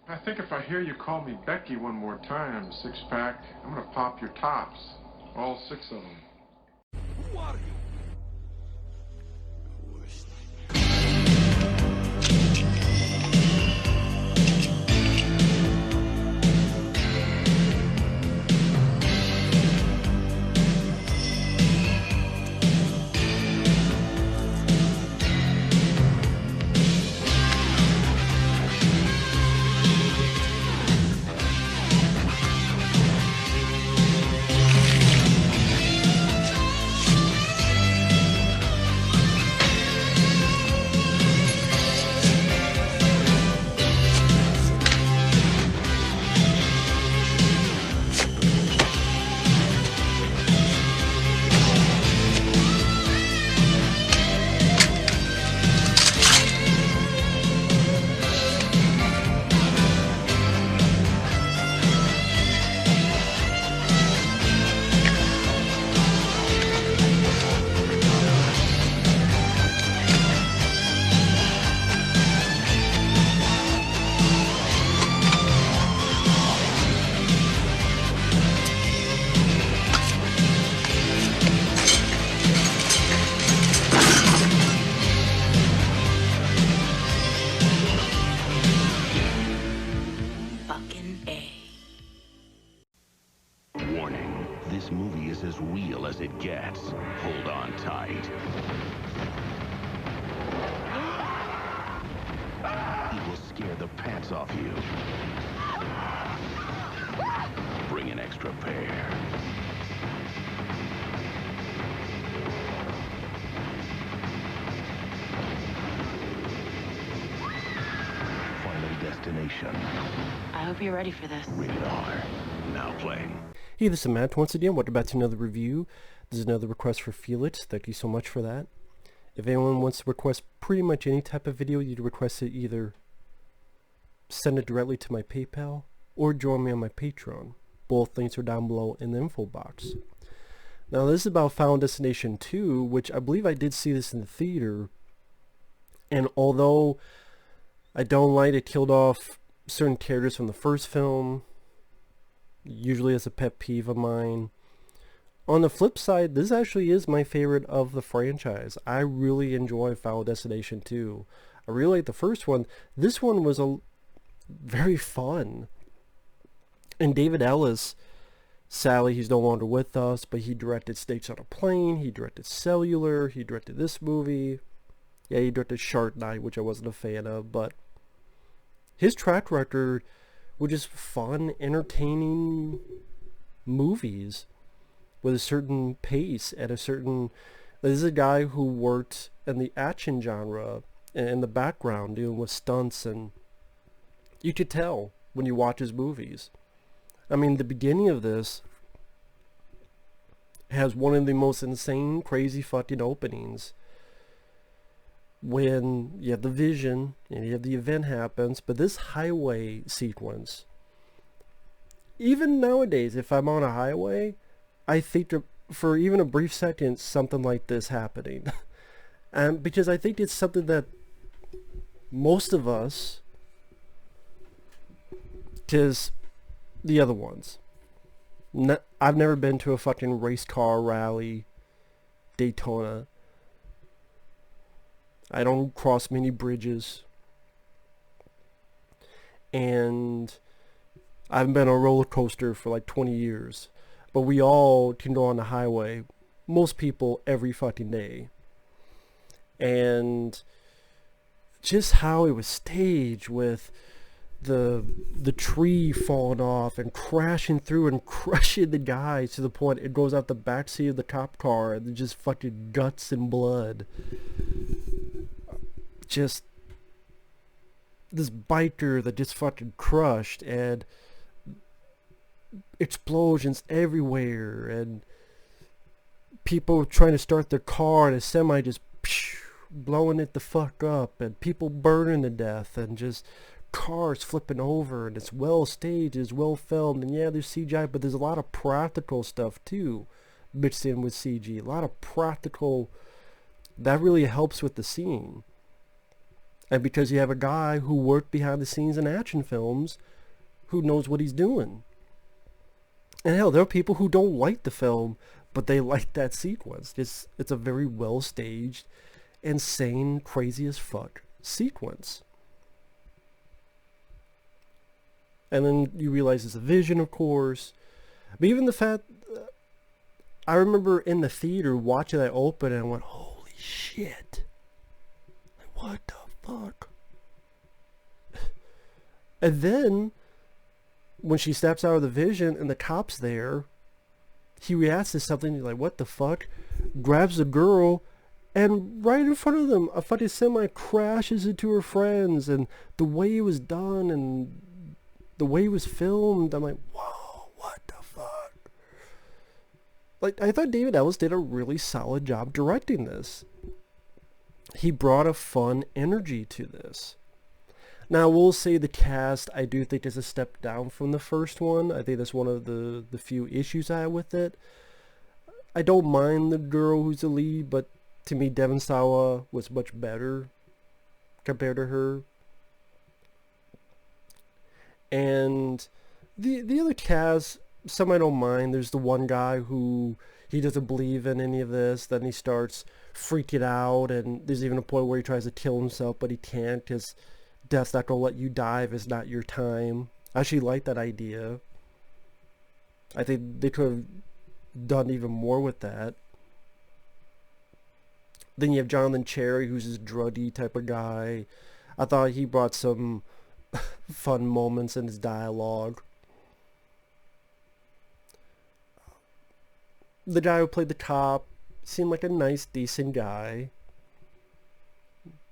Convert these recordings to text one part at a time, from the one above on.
I think if I hear you call me Becky one more time, six-pack, I'm gonna pop your tops. All six of them. Who are you? This movie is as real as it gets. Hold on tight. It will scare the pants off you. Bring an extra pair. Final Destination. I hope you're ready for this. Rated R. Now playing. Hey, this is Matt once again. Welcome back to another review. This is another request for Felix. Thank you so much for that. If anyone wants to request pretty much any type of video, you'd request it either send it directly to my PayPal or join me on my Patreon. Both links are down below in the info box. Now this is about Final Destination 2, which I believe I did see this in the theater. And although I don't like it killed off certain characters from the first film, usually as a pet peeve of mine. On the flip side, this actually is my favorite of the franchise. I really enjoy Final Destination 2. I really like the first one. This one was very fun. And David Ellis, sadly he's no longer with us, but he directed Snakes on a Plane, he directed Cellular, he directed this movie. Yeah, he directed Shark Night, which I wasn't a fan of, but his track record were just fun, entertaining movies with a certain pace and a certain... This is a guy who worked in the action genre in the background dealing with stunts, and you could tell when you watch his movies. I mean, the beginning of this has one of the most insane, crazy fucking openings. When you have the vision and you have the event happens, but this highway sequence, even nowadays if I'm on a highway, I think for even a brief second something like this happening. And because I think it's something that most of us, because the other ones, I've never been to a fucking race car rally, Daytona. I don't cross many bridges, and I haven't been on a roller coaster for like 20 years, but we all can go on the highway, most people every fucking day. And just how it was staged with the tree falling off and crashing through and crushing the guys to the point it goes out the backseat of the cop car and just fucking guts and blood. Just this biker that just fucking crushed, and explosions everywhere, and people trying to start their car and a semi just blowing it the fuck up, and people burning to death, and just cars flipping over. And it's well staged, it's well filmed, and yeah, there's CGI, but there's a lot of practical stuff too mixed in with CG. A lot of practical that really helps with the scene. And because you have a guy who worked behind the scenes in action films who knows what he's doing. And hell, there are people who don't like the film, but they like that sequence. It's a very well staged, insane, crazy as fuck sequence. And then you realize it's a vision, of course. But even the fact, I remember in the theater watching that open and I went, holy shit. Like, what the fuck? And then, when she steps out of the vision and the cop's there, he reacts to something, he's like, what the fuck? Grabs the girl, and right in front of them, a fucking semi crashes into her friends, and the way it was done, and the way it was filmed, I'm like, whoa, what the fuck? Like, I thought David Ellis did a really solid job directing this. He brought a fun energy to this. Now, we'll say the cast, I do think is a step down from the first one. I think that's one of the few issues I have with it. I don't mind the girl who's the lead, but to me, Devon Sawa was much better compared to her. And the other cast, some I don't mind. There's the one guy who, he doesn't believe in any of this. Then he starts freaking out, and there's even a point where he tries to kill himself, but he can't because death's not going to let you die if it's not your time. I actually like that idea. I think they could have done even more with that. Then you have Jonathan Cherry, who's this druggy type of guy. I thought he brought some fun moments in his dialogue. The guy who played the cop seemed like a nice, decent guy.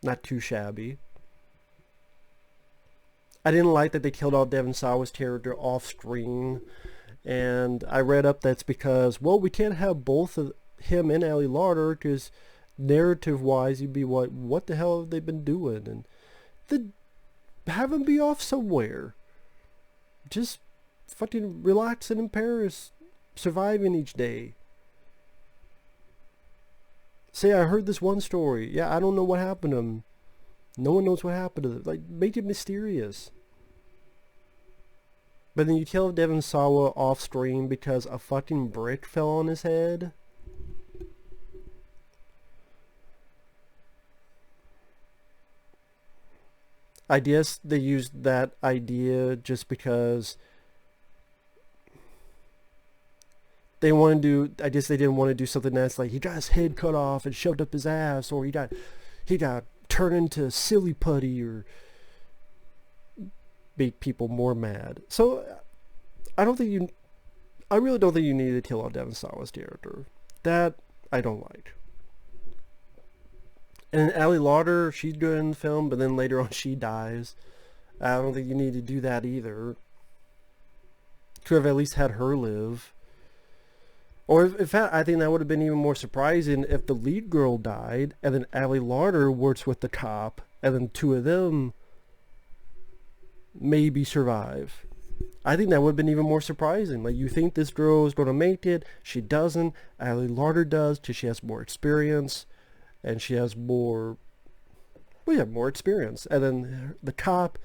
Not too shabby. I didn't like that they killed off Devon Sawa's character off screen. And I read up that's because, well, we can't have both of him and Ali Larter because narrative-wise you'd be like, what the hell have they been doing? And have them be off somewhere. Just fucking relaxing in Paris, surviving each day. Say, I heard this one story. Yeah, I don't know what happened to him. No one knows what happened to them. Like, make it mysterious. But then you kill Devon Sawa off screen because a fucking brick fell on his head. I guess they used that idea just because they wanted to do, I guess they didn't want to do something that's like he got his head cut off and shoved up his ass, or he got turned into silly putty, or make people more mad. So I really don't think you need to kill off Devon Sawa's character. That I don't like. And Ali Larter, she's good in the film, but then later on she dies. I don't think you need to do that either. Could have at least had her live. Or in fact, I think that would have been even more surprising if the lead girl died, and then Ali Larter works with the cop, and then two of them maybe survive. I think that would have been even more surprising. Like, you think this girl is going to make it, she doesn't. Ali Larter does, because she has more experience. And she has more, well, yeah, more experience. And then the cop,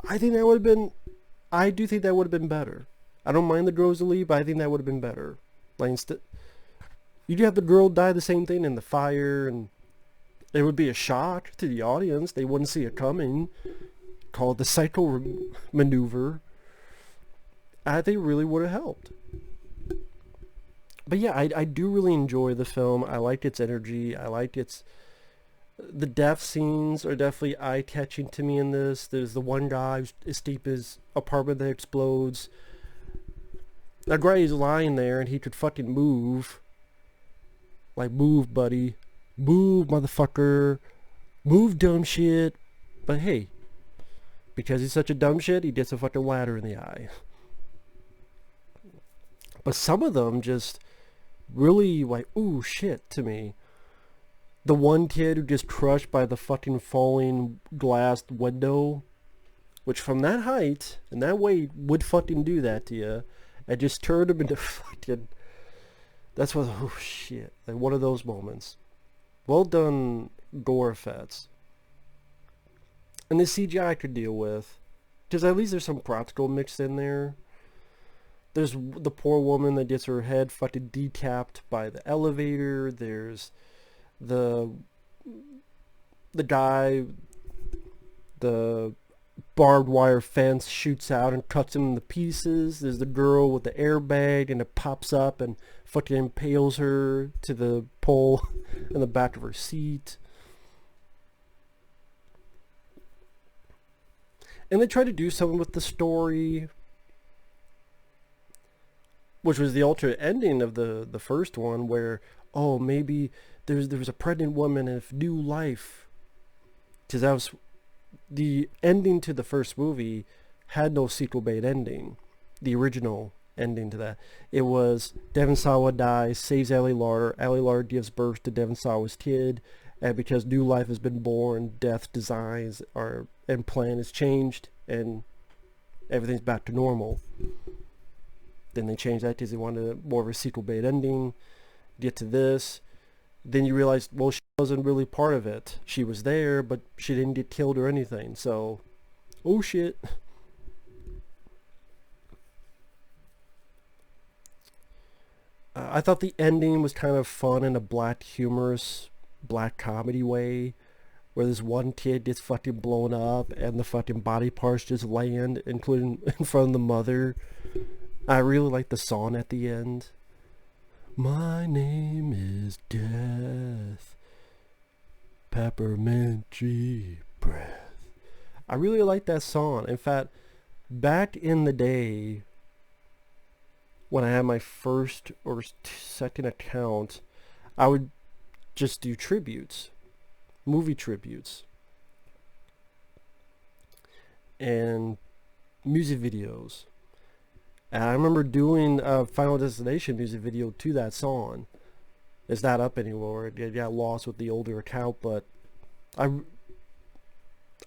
I think that would have been, I do think that would have been better. I don't mind the girls to leave, but I think that would have been better. Like, instead, you'd have the girl die the same thing in the fire, and it would be a shock to the audience. They wouldn't see it coming. Call it the psycho maneuver. I think it really would have helped. But yeah, I do really enjoy the film. I liked its energy. I liked its... The death scenes are definitely eye-catching to me in this. There's the one guy who's escaped his apartment that explodes. That guy is lying there and he could fucking move. Like, move, buddy. Move, motherfucker. Move, dumb shit. But hey, because he's such a dumb shit, he gets a fucking ladder in the eye. But some of them just... really like, ooh, shit to me. The one kid who just crushed by the fucking falling glass window, which from that height and that weight would fucking do that to you, and just turned him into fucking, that's what, oh shit, like one of those moments. Well done, gore effects. And the CGI I could deal with, because at least there's some practical mixed in there. There's the poor woman that gets her head fucking decapped by the elevator. There's the guy, the barbed wire fence shoots out and cuts him into pieces. There's the girl with the airbag and it pops up and fucking impales her to the pole in the back of her seat. And they try to do something with the story, which was the alternate ending of the first one, where, oh, maybe there was a pregnant woman and new life. Because that was the ending to the first movie, had no sequel bait ending. The original ending to that, it was Devon Sawa dies, saves Ali Larter. Ali Larter gives birth to Devon Sawa's kid, and because new life has been born, death designs and plan is changed, and everything's back to normal. Then they changed that because they wanted more of a sequel bait ending. Get to this, then you realize, well, she wasn't really part of it. She was there, but she didn't get killed or anything. So, oh shit. I thought the ending was kind of fun in a black, humorous, black comedy way, where this one kid gets fucking blown up and the fucking body parts just land, including in front of the mother. I really like the song at the end. My name is Death, peppermint tree breath. I really like that song. In fact, back in the day, when I had my first or second account, I would just do tributes, movie tributes, and music videos. And I remember doing a Final Destination music video to that song. It's not up anymore. It got lost with the older account, but of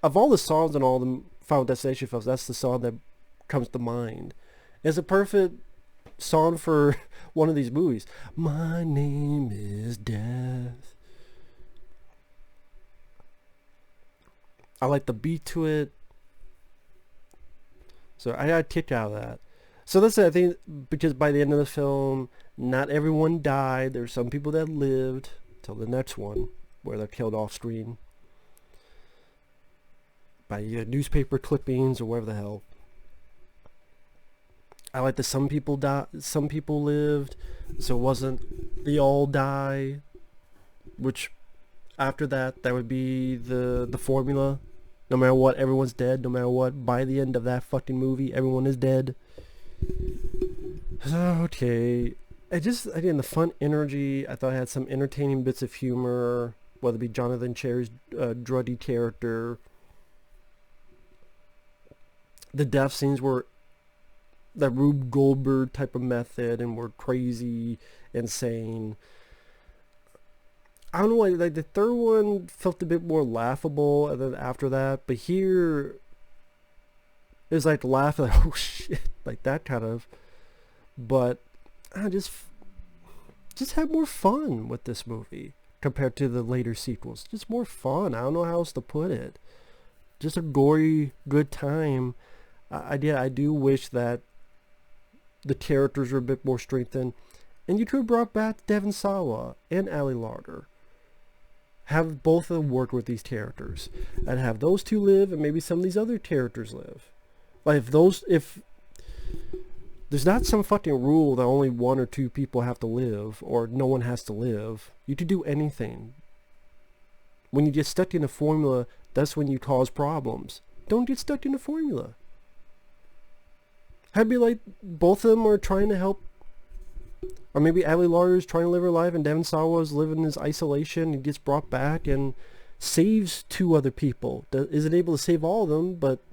all the songs in all the Final Destination films, that's the song that comes to mind. It's a perfect song for one of these movies. My name is Death. I like the beat to it. So I got a kick out of that. So that's it, I think, because by the end of the film, not everyone died. There's some people that lived till the next one, where they're killed off screen by newspaper clippings or whatever the hell. I like that some people died, some people lived, so it wasn't they all die. Which, after that, that would be the formula. No matter what, everyone's dead. No matter what, by the end of that fucking movie, everyone is dead. Okay, again, the fun energy, I thought I had some entertaining bits of humor, whether it be Jonathan Cherry's druggy character. The death scenes were that Rube Goldberg type of method and were crazy, insane. I don't know why, like the third one felt a bit more laughable, and then after that, but here it was like laughing, like, oh shit, like that kind of. But I just had more fun with this movie compared to the later sequels. Just more fun. I don't know how else to put it. Just a gory, good time. I do wish that the characters were a bit more strengthened, and you could have brought back Devon Sawa and Ali Larter. Have both of them work with these characters, and have those two live, and maybe some of these other characters live. Like if there's not some fucking rule that only one or two people have to live, or no one has to live. You could do anything. When you get stuck in a formula, that's when you cause problems. Don't get stuck in a formula. I'd be like, both of them are trying to help. Or maybe Ali Larter is trying to live her life, and Devon Sawa is living in his isolation. He gets brought back and saves two other people. Isn't able to save all of them, but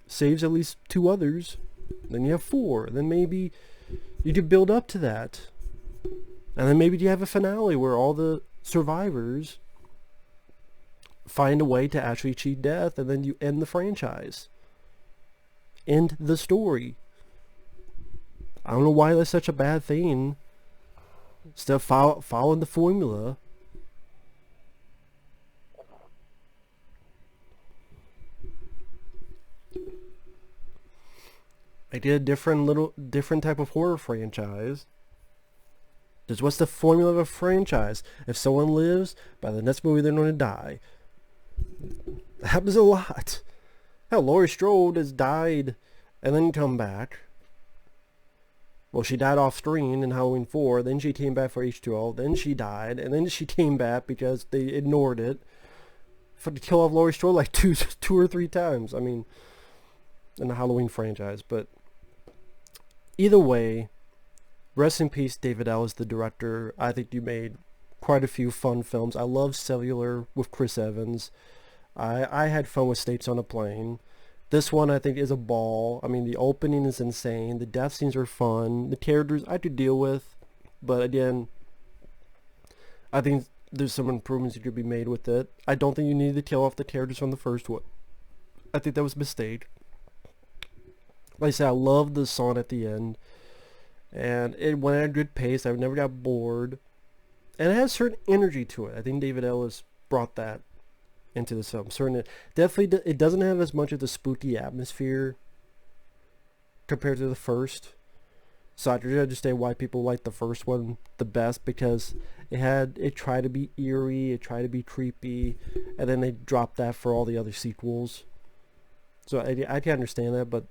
saves at least two others. Then you have four. Then maybe you could build up to that. And then maybe you have a finale where all the survivors find a way to actually cheat death, and then you end the franchise. End the story. I don't know why that's such a bad thing. Instead of following the formula. I did a different type of horror franchise. Just what's the formula of a franchise? If someone lives, by the next movie they're going to die. That happens a lot. Hell, Laurie Strode has died and then come back. Well, she died off screen in Halloween 4, then she came back for H2O, then she died, and then she came back because they ignored it. For to kill off Laurie Strode like two or three times. I mean, in the Halloween franchise. But either way, rest in peace, David Ellis, the director. I think you made quite a few fun films. I love Cellular with Chris Evans. I had fun with States on a Plane. This one I think is a ball. I mean, the opening is insane. The death scenes are fun. The characters I could deal with. But again, I think there's some improvements that could be made with it. I don't think you needed to kill off the characters from the first one. I think that was a mistake. Like I said, I love the song at the end. And it went at a good pace. I never got bored. And it has certain energy to it. I think David Ellis brought that into the film. Definitely, it doesn't have as much of the spooky atmosphere compared to the first. So I could understand why people like the first one the best, because it tried to be eerie, it tried to be creepy, and then they dropped that for all the other sequels. So I can understand that, but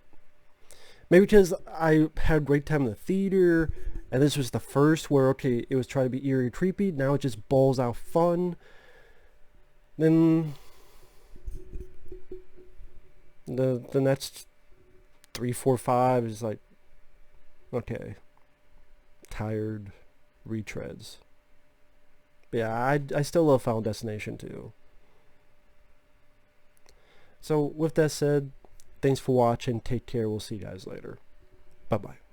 maybe because I had a great time in the theater, and this was the first where, okay, it was trying to be eerie and creepy, now it just balls out fun. Then the next 3, 4, 5 is like, okay, tired retreads. But yeah, I still love Final Destination too. So with that said, thanks for watching. Take care. We'll see you guys later. Bye bye.